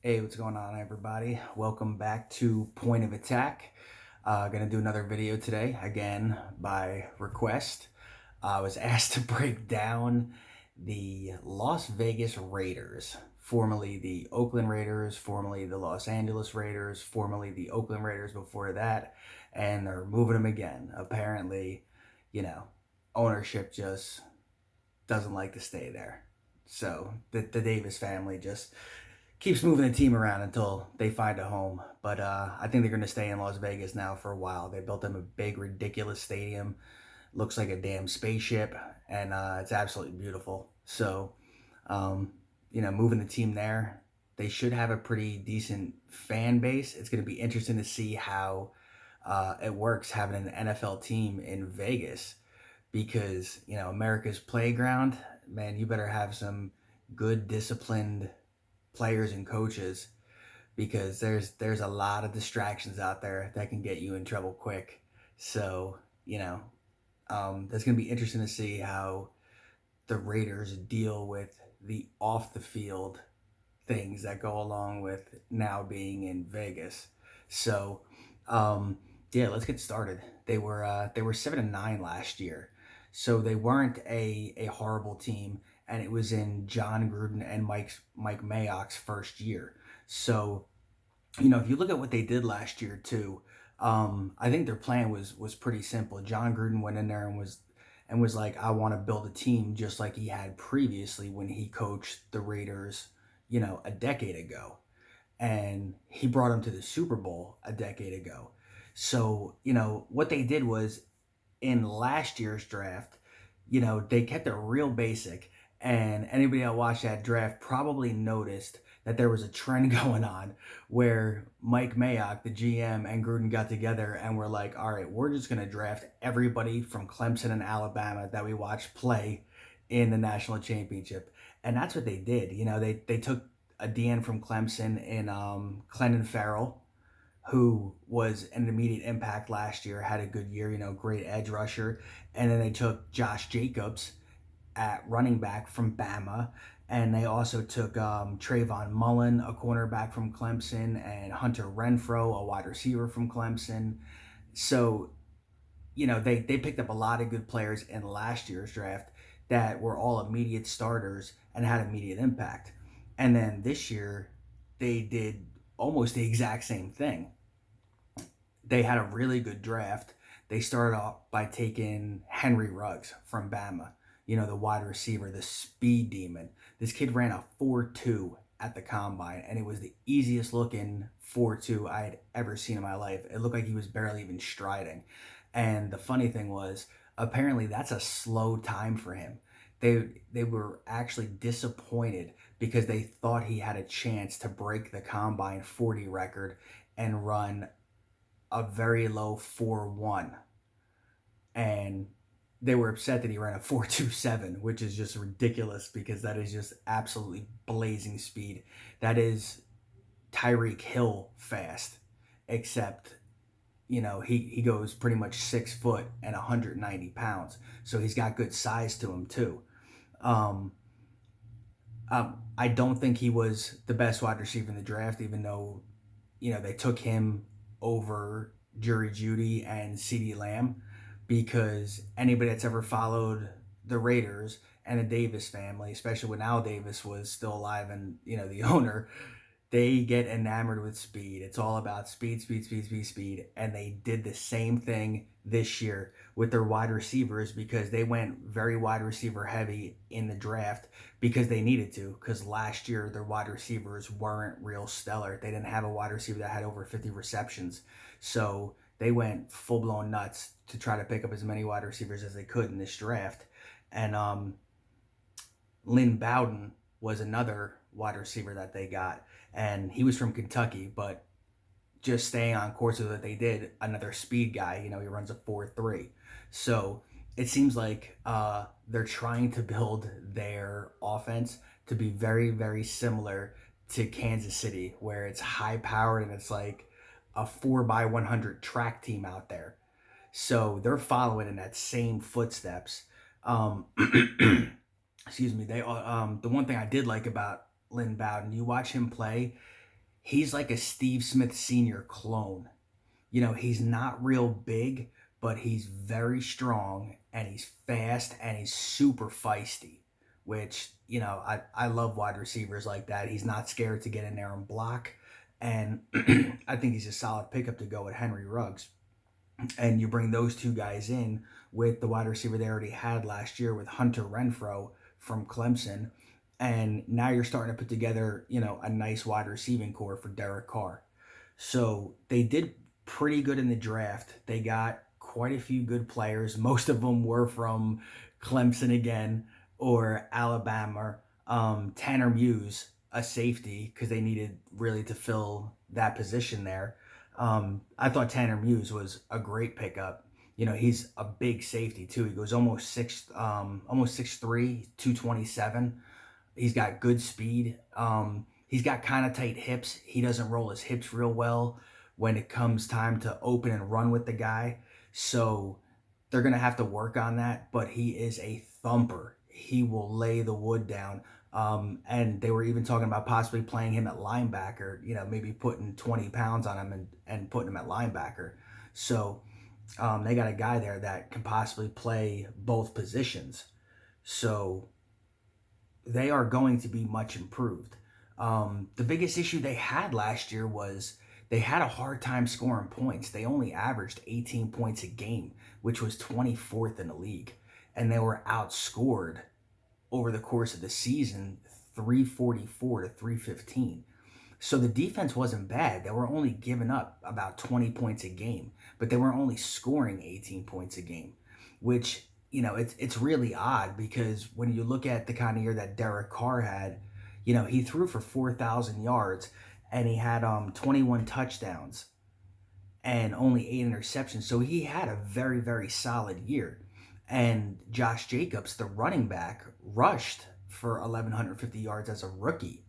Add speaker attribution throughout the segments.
Speaker 1: Hey, what's going on, everybody? Welcome back to Point of Attack. Gonna do another video today, again by request. I was asked to break down the Las Vegas Raiders, formerly the Oakland Raiders, formerly the Los Angeles Raiders, formerly the Oakland Raiders before that, and they're moving them again. Apparently, you know, ownership just doesn't like to stay there. So the Davis family just keeps moving the team around until they find a home. But I think they're going to stay in Las Vegas now for a while. They built them a big, ridiculous stadium. Looks like a damn spaceship, and it's absolutely beautiful. So, moving the team there, they should have a pretty decent fan base. It's going to be interesting to see how it works having an NFL team in Vegas because, America's playground, man, you better have some good, disciplined players and coaches because there's a lot of distractions out there that can get you in trouble quick. So that's going to be interesting to see how the Raiders deal with the off the field things that go along with now being in Vegas. So yeah, let's get started. They were 7-9 last year, so they weren't a horrible team, and it was in John Gruden and Mike Mayock's first year. So if you look at what they did last year too, I think their plan was pretty simple. John Gruden went in there and was like, I want to build a team just like he had previously when he coached the Raiders, a decade ago, and he brought him to the Super Bowl a decade ago. So what they did was in last year's draft, they kept it real basic. And anybody that watched that draft probably noticed that there was a trend going on where Mike Mayock, the GM, and Gruden got together and were like, all right, we're just going to draft everybody from Clemson and Alabama that we watched play in the national championship. And that's what they did. They took a DN from Clemson in Clendon Farrell, who was an immediate impact last year, had a good year, great edge rusher. And then they took Josh Jacobs at running back from Bama. And they also took Trayvon Mullen, a cornerback from Clemson, and Hunter Renfro, a wide receiver from Clemson. So, they picked up a lot of good players in last year's draft that were all immediate starters and had immediate impact. And then this year, they did almost the exact same thing. They had a really good draft. They started off by taking Henry Ruggs from Bama, the wide receiver, the speed demon. This kid ran a 4.2 at the combine, and it was the easiest looking 4.2 I had ever seen in my life. It looked like he was barely even striding. And the funny thing was, apparently that's a slow time for him. They were actually disappointed because they thought he had a chance to break the combine 40 record and run a very low 4.1, and they were upset that he ran a 4.27, which is just ridiculous because that is just absolutely blazing speed. That is Tyreek Hill fast, except he goes pretty much 6 foot and 190 pounds, so he's got good size to him too. um, I don't think he was the best wide receiver in the draft, even though they took him over Jerry Jeudy and CeeDee Lamb, because anybody that's ever followed the Raiders and the Davis family, especially when Al Davis was still alive and the owner, they get enamored with speed. It's all about speed, speed, speed, speed, speed. And they did the same thing this year with their wide receivers because they went very wide receiver heavy in the draft because they needed to. Because last year, their wide receivers weren't real stellar. They didn't have a wide receiver that had over 50 receptions. So they went full blown nuts to try to pick up as many wide receivers as they could in this draft. And Lynn Bowden was another wide receiver that they got, and he was from Kentucky, but just staying on course with what they did, another speed guy. He runs a 4.3. So it seems like they're trying to build their offense to be very, very similar to Kansas City, where it's high powered and it's like a 4x100 track team out there. So they're following in that same footsteps. Um, excuse me. The one thing I did like about Lynn Bowden, you watch him play, He's like a Steve Smith Sr. clone. You know, he's not real big, but he's very strong and he's fast and he's super feisty, which, you know, I love wide receivers like that. He's not scared to get in there and block. And I think he's a solid pickup to go with Henry Ruggs. And you bring those two guys in with the wide receiver they already had last year with Hunter Renfrow from Clemson. And now you're starting to put together, you know, a nice wide receiving core for Derek Carr. So they did pretty good in the draft. They got quite a few good players. Most of them were from Clemson again or Alabama. Tanner Muse, a safety, because they needed really to fill that position there. I thought Tanner Muse was a great pickup. You know, he's a big safety too. He goes almost 6'3", 227. He's got good speed. He's got kind of tight hips. He doesn't roll his hips real well when it comes time to open and run with the guy. So they're going to have to work on that, but he is a thumper. He will lay the wood down. And they were even talking about possibly playing him at linebacker, you know, maybe putting 20 pounds on him and putting him at linebacker. So they got a guy there that can possibly play both positions. So they are going to be much improved. The biggest issue they had last year was they had a hard time scoring points. They only averaged 18 points a game, which was 24th in the league. And they were outscored over the course of the season 344 to 315. So the defense wasn't bad. They were only giving up about 20 points a game, but they were only scoring 18 points a game, which, you know, it's really odd because when you look at the kind of year that Derek Carr had, you know, he threw for 4,000 yards and he had 21 touchdowns and only 8 interceptions. So he had a very, very solid year. And Josh Jacobs, the running back, rushed for 1,150 yards as a rookie.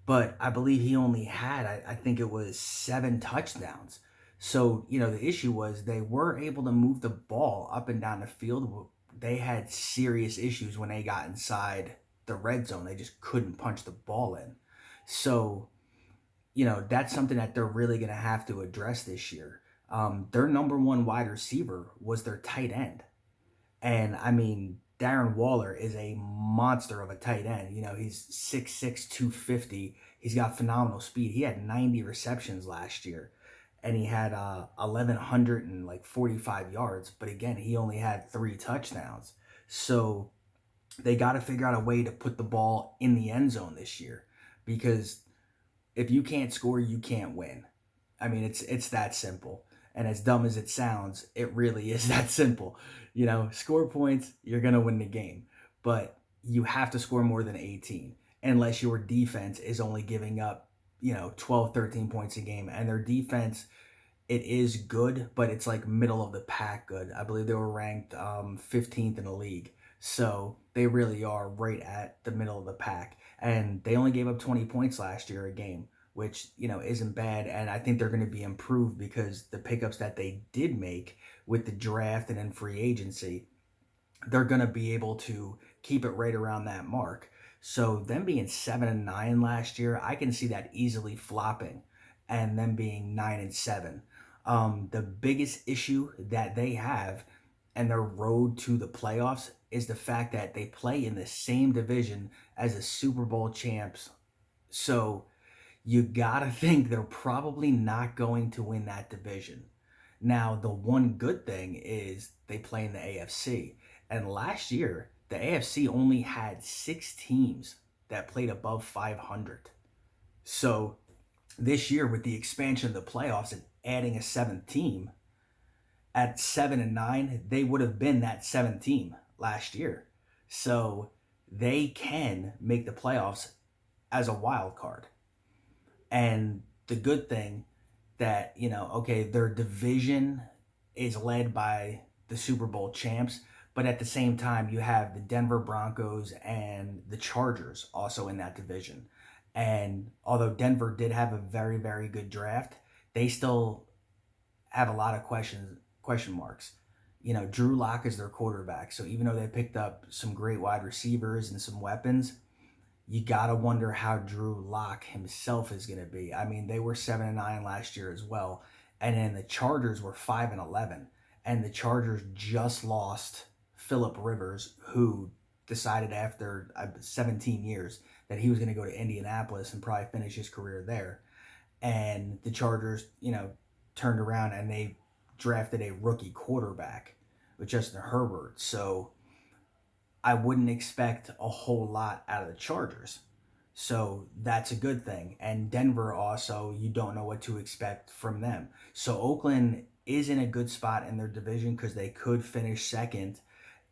Speaker 1: But I believe he only had, I think it was 7 touchdowns. So, you know, the issue was they were able to move the ball up and down the field. They had serious issues when they got inside the red zone. They just couldn't punch the ball in. So, you know, that's something that they're really going to have to address this year. Their number one wide receiver was their tight end. And, I mean, Darren Waller is a monster of a tight end. You know, he's 6'6", 250. He's got phenomenal speed. He had 90 receptions last year, and he had 1,145 yards. But, again, he only had 3 touchdowns. So they got to figure out a way to put the ball in the end zone this year because if you can't score, you can't win. I mean, it's that simple. And as dumb as it sounds, it really is that simple. You know, score points, you're going to win the game. But you have to score more than 18 unless your defense is only giving up, you know, 12, 13 points a game. And their defense, it is good, but it's like middle of the pack good. I believe they were ranked 15th in the league. So they really are right at the middle of the pack. And they only gave up 20 points last year a game, which, you know, isn't bad. And I think they're going to be improved because the pickups that they did make with the draft and in free agency, they're going to be able to keep it right around that mark. So them being 7-9 last year, I can see that easily flopping and them being 9-7. The biggest issue that they have and their road to the playoffs is the fact that they play in the same division as the Super Bowl champs. So you gotta think they're probably not going to win that division. Now, the one good thing is they play in the AFC. And last year, the AFC only had 6 teams that played above 500. So this year, with the expansion of the playoffs and adding a 7th team, at 7-9, they would have been that 7th team last year. So they can make the playoffs as a wild card. And the good thing that, you know, okay, their division is led by the Super Bowl champs, but at the same time, you have the Denver Broncos and the Chargers also in that division. And although Denver did have a very, very good draft, they still have a lot of question marks. You know, Drew Lock is their quarterback. So even though they picked up some great wide receivers and some weapons, you got to wonder how Drew Lock himself is going to be. I mean, they were 7-9 last year as well. And then the Chargers were 5-11. And the Chargers just lost Phillip Rivers, who decided after 17 years that he was going to go to Indianapolis and probably finish his career there. And the Chargers, turned around and they drafted a rookie quarterback with Justin Herbert. So I wouldn't expect a whole lot out of the Chargers. So that's a good thing. And Denver also, you don't know what to expect from them. So Oakland is in a good spot in their division because they could finish second.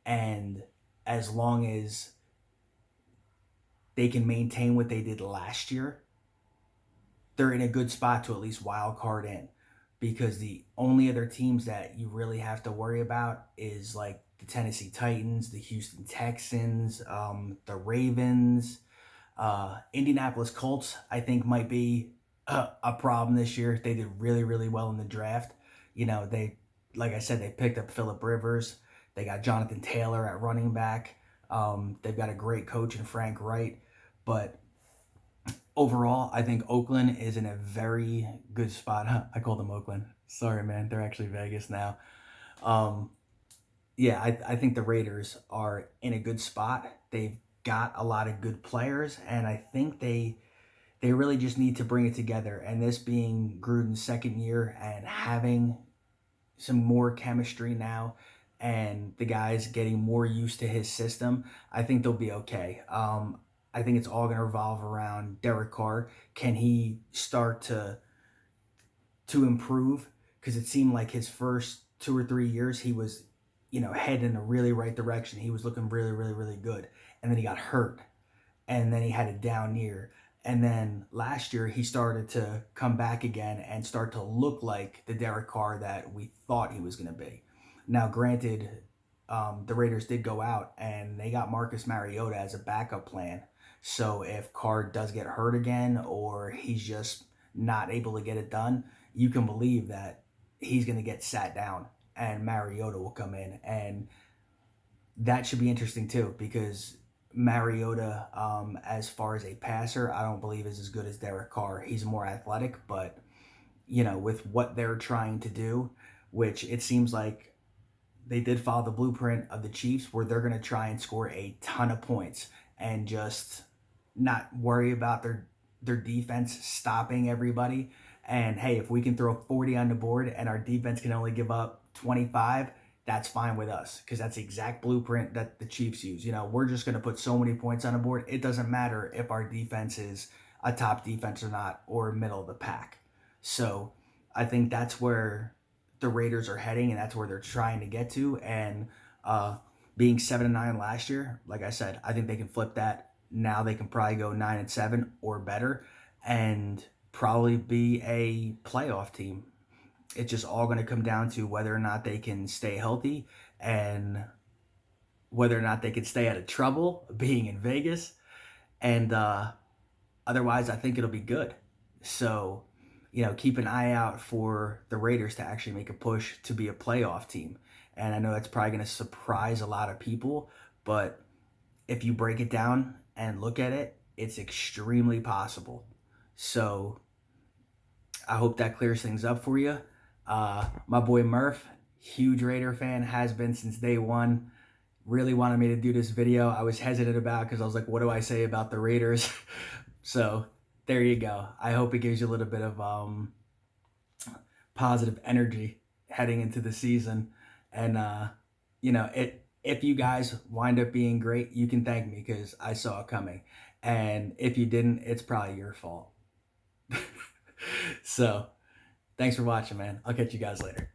Speaker 1: And as long as they can maintain what they did last year, they're in a good spot to at least wild card in. Because the only other teams that you really have to worry about is like the Tennessee Titans, the Houston Texans, the Ravens, Indianapolis Colts, I think might be a problem this year. They did really, really well in the draft. They, like I said, they picked up Phillip Rivers. They got Jonathan Taylor at running back. They've got a great coach in Frank Wright. But overall, I think Oakland is in a very good spot. I called them Oakland. Sorry, man. They're actually Vegas now. Yeah, I think the Raiders are in a good spot. They've got a lot of good players, and I think they really just need to bring it together. And this being Gruden's second year and having some more chemistry now and the guys getting more used to his system, I think they'll be okay. I think it's all going to revolve around Derek Carr. Can he start to improve? Because it seemed like his first 2 or 3 years, he was, heading in a really right direction. He was looking really, really, really good. And then he got hurt. And then he had a down year. And then last year, he started to come back again and start to look like the Derek Carr that we thought he was going to be. Now, granted, the Raiders did go out and they got Marcus Mariota as a backup plan. So if Carr does get hurt again or he's just not able to get it done, you can believe that he's going to get sat down and Mariota will come in. And that should be interesting too, because Mariota, as far as a passer, I don't believe is as good as Derek Carr. He's more athletic, but, with what they're trying to do, which it seems like they did follow the blueprint of the Chiefs where they're going to try and score a ton of points and just not worry about their defense stopping everybody. And hey, if we can throw 40 on the board and our defense can only give up 25, that's fine with us, because that's the exact blueprint that the Chiefs use. We're just going to put so many points on the board. It doesn't matter if our defense is a top defense or not, or middle of the pack. So I think that's where the Raiders are heading, and that's where they're trying to get to. And being 7-9 last year, like I said, I think they can flip that. Now they can probably go 9-7 or better and probably be a playoff team. It's just all going to come down to whether or not they can stay healthy and whether or not they can stay out of trouble being in Vegas. And otherwise, I think it'll be good. So, keep an eye out for the Raiders to actually make a push to be a playoff team. And I know that's probably going to surprise a lot of people, but if you break it down and look at it, it's extremely possible. So I hope that clears things up for you. My boy Murph, huge Raider fan, has been since day one. Really wanted me to do this video. I was hesitant about because I was like, what do I say about the Raiders? So there you go. I hope it gives you a little bit of positive energy heading into the season. And, if you guys wind up being great, you can thank me because I saw it coming. And if you didn't, it's probably your fault. So thanks for watching, man. I'll catch you guys later.